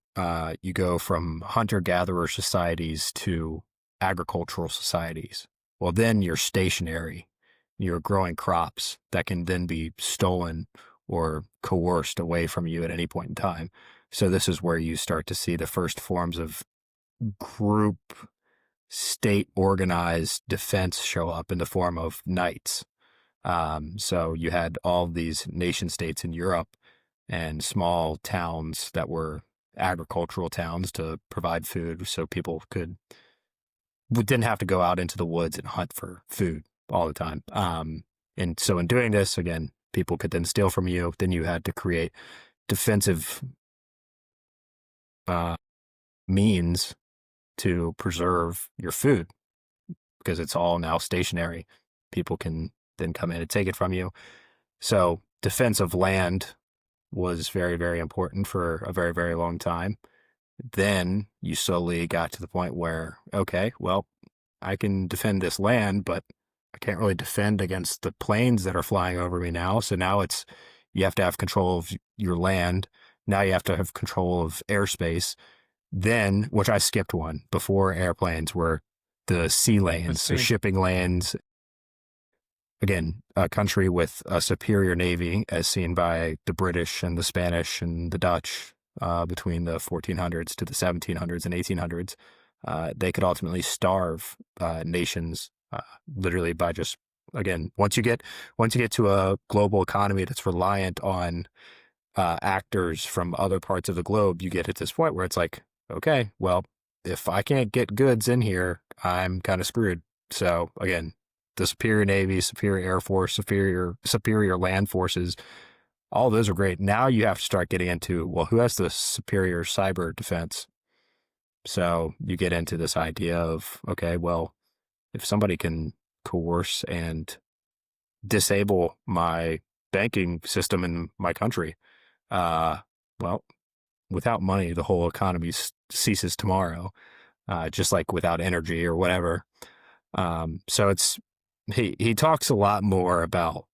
you go from hunter-gatherer societies to agricultural societies. Well, then you're stationary. You're growing crops that can then be stolen or coerced away from you at any point in time. So this is where you start to see the first forms of group state organized defense show up in the form of knights. So you had all these nation states in Europe and small towns that were agricultural towns to provide food so people didn't have to go out into the woods and hunt for food all the time. And so in doing this, again, people could then steal from you. Then you had to create defensive uh, means to preserve your food because it's all now stationary. People can then come in and take it from you. So defense of land was very, very important for a very, very long time. Then you slowly got to the point where, okay, well, I can defend this land, but I can't really defend against the planes that are flying over me now. So now you have to have control of your land. Now you have to have control of airspace. Then, which I skipped one before airplanes, were the sea lanes, Let's so see. shipping lanes. Again, a country with a superior navy, as seen by the British and the Spanish and the Dutch between the 1400s to the 1700s and 1800s. They could ultimately starve nations literally by just, again, once you get to a global economy that's reliant on actors from other parts of the globe, you get at this point where it's like, okay, well, if I can't get goods in here, I'm kind of screwed. So again, the superior navy, superior air force, superior land forces, all those are great. Now you have to start getting into, well, who has the superior cyber defense? So you get into this idea of, okay, well, if somebody can coerce and disable my banking system in my country, uh, well, without money, the whole economy ceases tomorrow, just like without energy or whatever. So he talks a lot more about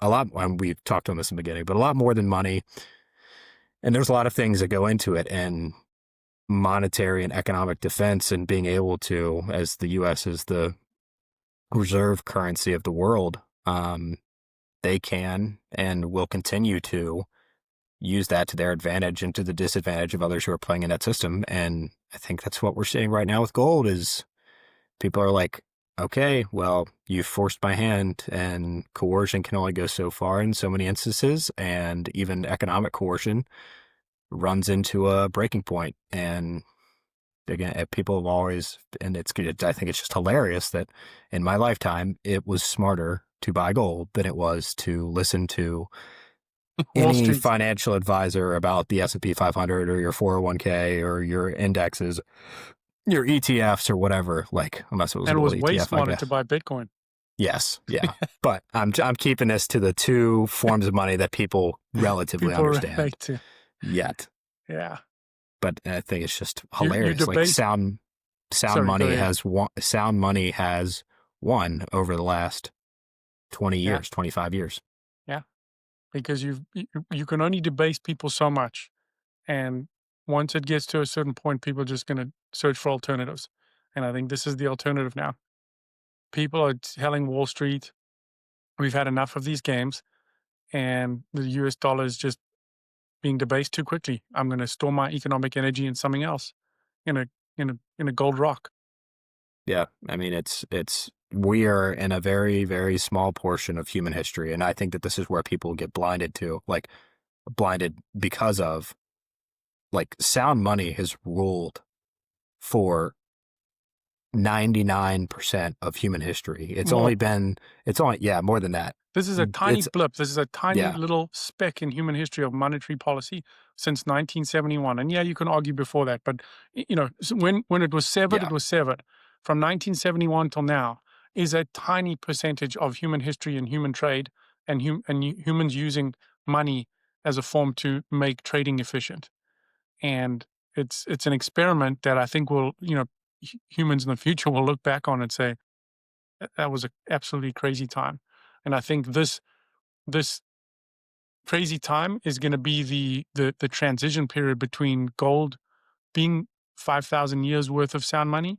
and we've talked on this in the beginning, but a lot more than money. And there's a lot of things that go into it, and monetary and economic defense, and being able to, as the U.S. is the reserve currency of the world, they can and will continue to use that to their advantage and to the disadvantage of others who are playing in that system. And I think that's what we're seeing right now with gold is people are like, okay, well, you forced my hand and coercion can only go so far in so many instances. And even economic coercion runs into a breaking point. And again, people have always, and it's good. I think it's just hilarious that in my lifetime, it was smarter to buy gold than it was to listen to Wall any Street. financial advisor about the S&P 500 or your 401k or your indexes, your ETFs or whatever, like unless it was a And it gold was way ETF, I smarter to guess. buy Bitcoin. Yes, yeah. But I'm keeping this to the two forms of money that people relatively People understand relate to. yet. Yeah. But I think it's just You hilarious. Like debate. sound Sorry, go money ahead. has won over the last 20 Yeah. years, 25 years. Yeah. Because you can only debase people so much. And once it gets to a certain point, people are just going to search for alternatives. And I think this is the alternative now. People are telling Wall Street, we've had enough of these games, and the US dollar is just being debased too quickly. I'm going to store my economic energy in something else, in a in a gold rock. Yeah. I mean, we are in a very, very small portion of human history. And I think that this is where people get blinded to, like, blinded because of, like, sound money has ruled for 99% of human history. More. Yeah, more than that. This is a tiny It's, blip. This is a tiny yeah, little speck in human history of monetary policy since 1971. And yeah, you can argue before that, but when it was severed, yeah, it was severed. From 1971 till now is a tiny percentage of human history and human trade and humans using money as a form to make trading efficient. And it's an experiment that I think will, humans in the future will look back on and say that was an absolutely crazy time. And I think this crazy time is going to be the transition period between gold being 5,000 years worth of sound money,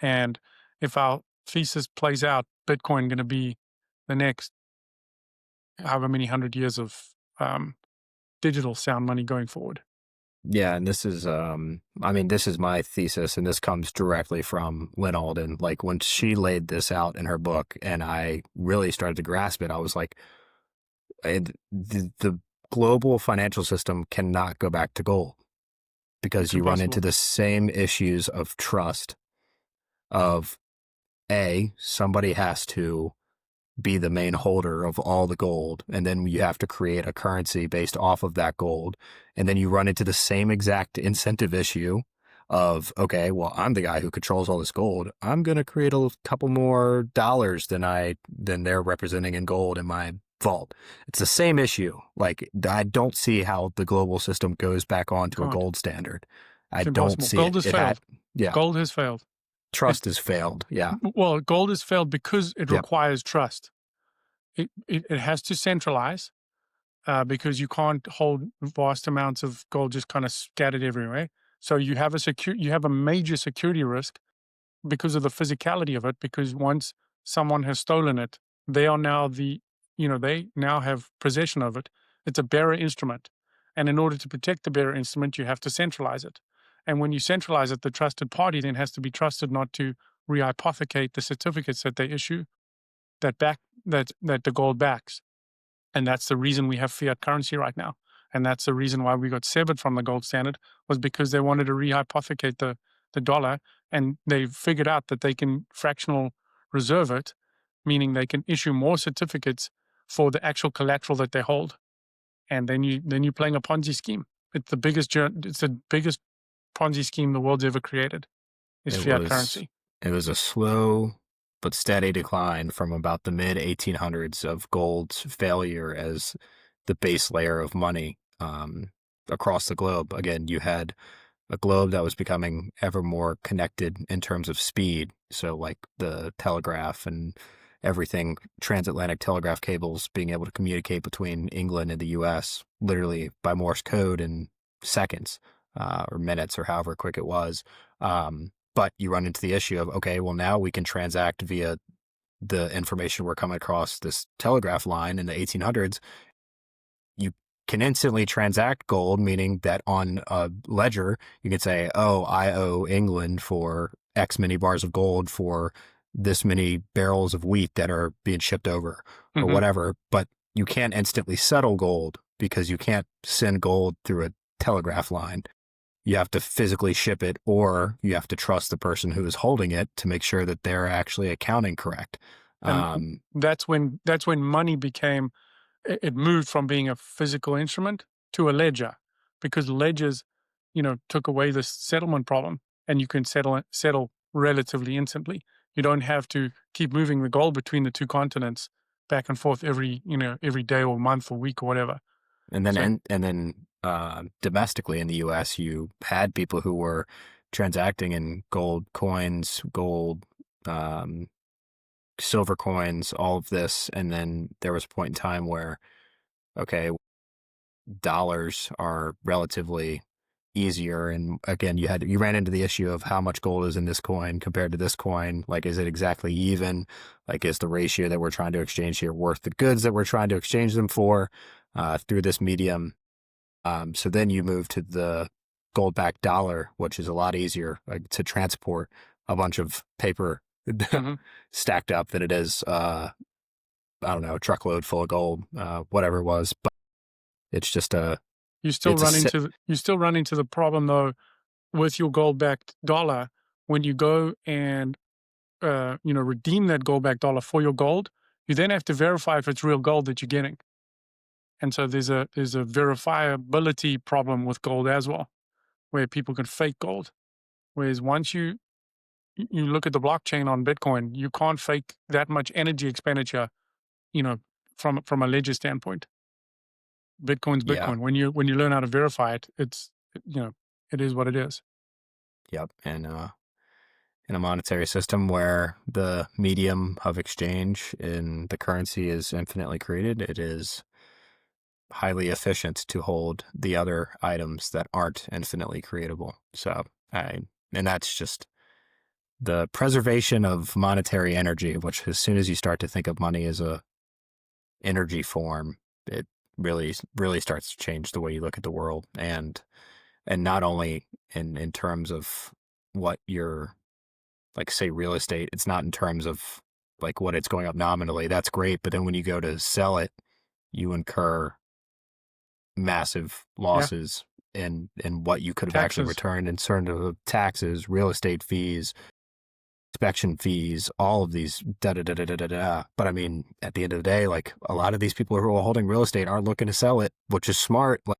and if our thesis plays out, Bitcoin going to be the next however many 100 years of um, digital sound money going forward. yeah. And this is my thesis, and this comes directly from Lynn Alden. Like, when she laid this out in her book, and I really started to grasp it, I was like, the global financial system cannot go back to gold because It's you run into impossible. the same issues of trust of somebody has to be the main holder of all the gold, and then you have to create a currency based off of that gold, and then you run into the same exact incentive issue of, okay, well, I'm the guy who controls all this gold, I'm going to create a couple more dollars than they're representing in gold in my vault. It's the same issue. Like, I don't see how the global system goes back You onto a can't. gold standard. I It's don't impossible. see it. Gold has failed. Yeah, Gold has failed. It trust has failed. Yeah, well, gold has failed because it yep, requires trust. It has to centralize because you can't hold vast amounts of gold just kind of scattered everywhere. So you have a major security risk because of the physicality of it. Because once someone has stolen it, they are now they now have possession of it. It's a bearer instrument, and in order to protect the bearer instrument, you have to centralize it. And when you centralize it, the trusted party then has to be trusted not to rehypothecate the certificates that they issue that back that the gold backs. And that's the reason we have fiat currency right now. And that's the reason why we got severed from the gold standard was because they wanted to rehypothecate the dollar, and they figured out that they can fractional reserve it, meaning they can issue more certificates for the actual collateral that they hold. And then you're playing a Ponzi scheme. It's the biggest Ponzi scheme the world's ever created is it fiat was currency. it was a slow but steady decline from about the mid 1800s of gold's failure as the base layer of money across the globe. Again, you had a globe that was becoming ever more connected in terms of speed. So, like, the telegraph and everything, transatlantic telegraph cables being able to communicate between England and the US literally by Morse code in seconds or minutes or however quick it was. But you run into the issue of, okay, well, now we can transact via the information we're coming across this telegraph line in the 1800s. You can instantly transact gold, meaning that on a ledger, you can say, oh, I owe England for X many bars of gold for this many barrels of wheat that are being shipped over or Hmm. whatever. But you can't instantly settle gold because you can't send gold through a telegraph line. You have to physically ship it, or you have to trust the person who is holding it to make sure that they're actually accounting correct. And Um, that's when money became it moved from being a physical instrument to a ledger because ledgers, took away the settlement problem, and you can settle relatively instantly. You don't have to keep moving the gold between the two continents back and forth every day or month or week or whatever. And then So domestically in the U.S., you had people who were transacting in gold coins, gold, um, silver coins, all of this, and then there was a point in time where, okay, dollars are relatively easier, and again, you ran into the issue of how much gold is in this coin compared to this coin. Like, is it exactly even? Like, is the ratio that we're trying to exchange here worth the goods that we're trying to exchange them for through this medium? So then you move to the gold-backed dollar, which is a lot easier to transport. a bunch of paper Hmm. stacked up than it is, I don't know, a truckload full of gold, whatever it was. But it's just You still it's a run into the problem though with your gold-backed dollar when you go and redeem that gold-backed dollar for your gold. You then have to verify if it's real gold that you're getting, and so there's a verifiability problem with gold as well, where people can fake gold. Whereas once you look at the blockchain on Bitcoin, you can't fake that much energy expenditure, you know, from a ledger standpoint. Bitcoin's yeah, Bitcoin. When you learn how to verify it, it is what it is. yep. And in a monetary system where the medium of exchange in the currency is infinitely created, it is highly efficient to hold the other items that aren't infinitely creatable. So and that's just the preservation of monetary energy, which as soon as you start to think of money as a energy form, it really starts to change the way you look at the world. And not only in terms of what you're, like, say, real estate, it's not in terms of like what it's going up nominally. That's great. But then when you go to sell it, you incur massive Yeah, losses in what you could have actually taxes. returned in terms of taxes, real estate fees, inspection fees, all of these da da da da da da da. But I mean, at the end of the day, like, a lot of these people who are holding real estate aren't looking to sell it, which is smart. Like,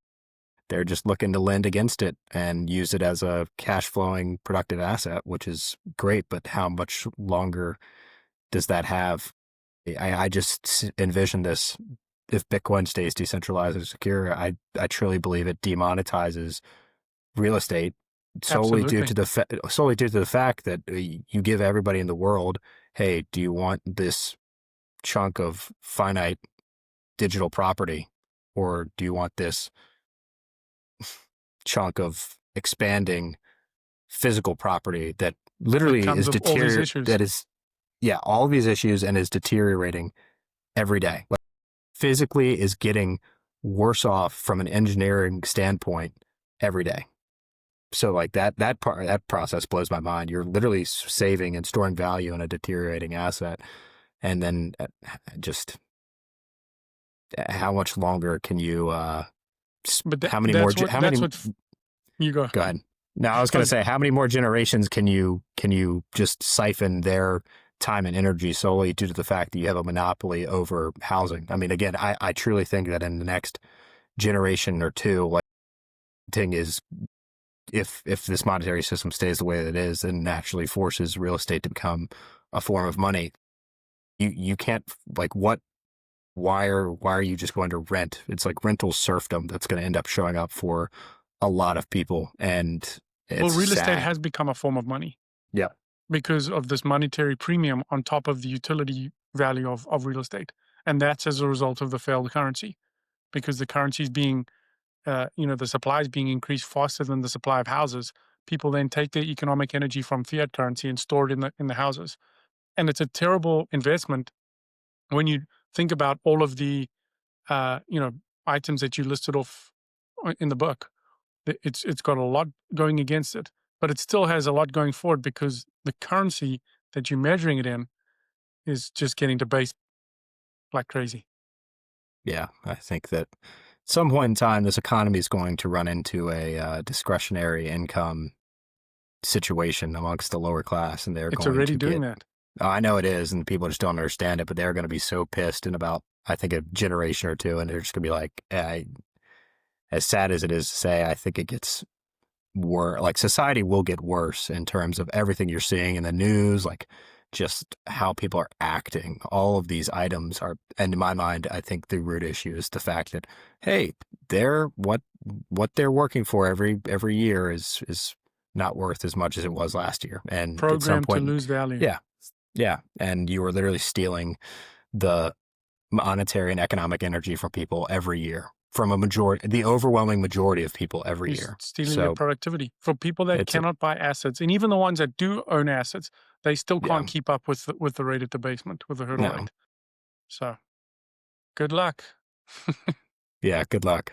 they're just looking to lend against it and use it as a cash flowing productive asset, which is great. But how much longer does that have? I just envision this. If Bitcoin stays decentralized and secure, I truly believe it demonetizes real estate Absolutely. solely due to the fact that you give everybody in the world, hey, do you want this chunk of finite digital property, or do you want this chunk of expanding physical property that That literally comes is with all these issues. all of these issues and is deteriorating every day. Like, physically is getting worse off from an engineering standpoint every day. So like that process blows my mind. You're literally saving and storing value in a deteriorating asset, and then just how much longer can you? But How many more? that's what How many? you go. Go ahead. No, I was I going to was say, how many more generations can you just siphon their time and energy solely due to the fact that you have a monopoly over housing? I mean, again, I truly think that in the next generation or two, like, thing is, if this monetary system stays the way that it is and actually forces real estate to become a form of money, you can't, like, what, why are you just going to rent? It's like rental serfdom that's going to end up showing up for a lot of people, and Well, it's real estate sad. has become a form of money Yeah, because of this monetary premium on top of the utility value of real estate. And that's as a result of the failed currency, because the currency is being, the supply is being increased faster than the supply of houses. People then take their economic energy from fiat currency and store it in the houses. And it's a terrible investment when you think about all of the, uh, you know, items that you listed off in the book. It's got a lot going against it, but it still has a lot going for it because the currency that you're measuring it in is just getting debased like crazy. yeah. I think that at some point in time, this economy is going to run into a discretionary income situation amongst the lower class, and they're It's going already to doing get. that. Oh, I know it is, and people just don't understand it, but they're going to be so pissed in about, I think, a generation or two, and they're just going to be like, as sad as it is to say, I think it gets worse. Like, society will get worse in terms of everything you're seeing in the news, like just how people are acting. All of these items are, and in my mind, I think the root issue is the fact that, hey, they're what they're working for every year is not worth as much as it was last year, and at some Programmed to point, lose value. yeah, yeah, and you are literally stealing the monetary and economic energy from people every year, from the overwhelming majority of people every You're year. stealing their So productivity for people that it's a, cannot buy assets, and even the ones that do own assets, they still yeah, can't keep up with the rate of debasement, with the hurdle no, rate. So good luck. yeah, good luck.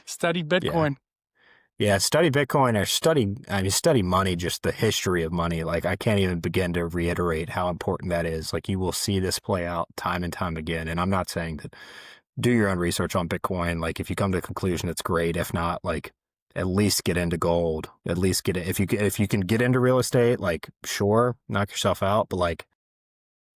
Study Yeah, Bitcoin. Yeah, study Bitcoin or study money, just the history of money. Like, I can't even begin to reiterate how important that is. Like, you will see this play out time and time again. And I'm not saying that do your own research on Bitcoin. Like, if you come to the conclusion, it's great. If not, like, at least get into gold. At least get it. If you can get into real estate, like, sure, knock yourself out. But like,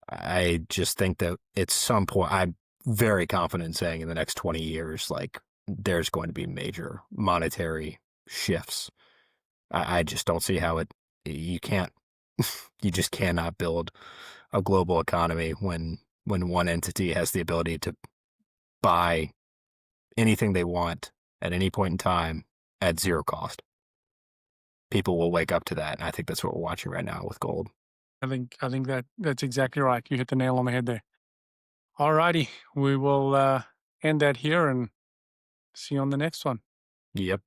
I just think that at some point, I'm very confident in saying in the next 20 years, like, there's going to be major monetary shifts. I just don't see how you can't, you just cannot build a global economy when one entity has the ability to buy anything they want at any point in time at zero cost. People will wake up to that. And I think that's what we're watching right now with gold. I think that's exactly right. You hit the nail on the head there. All righty. We will end that here and see you on the next one. Yep.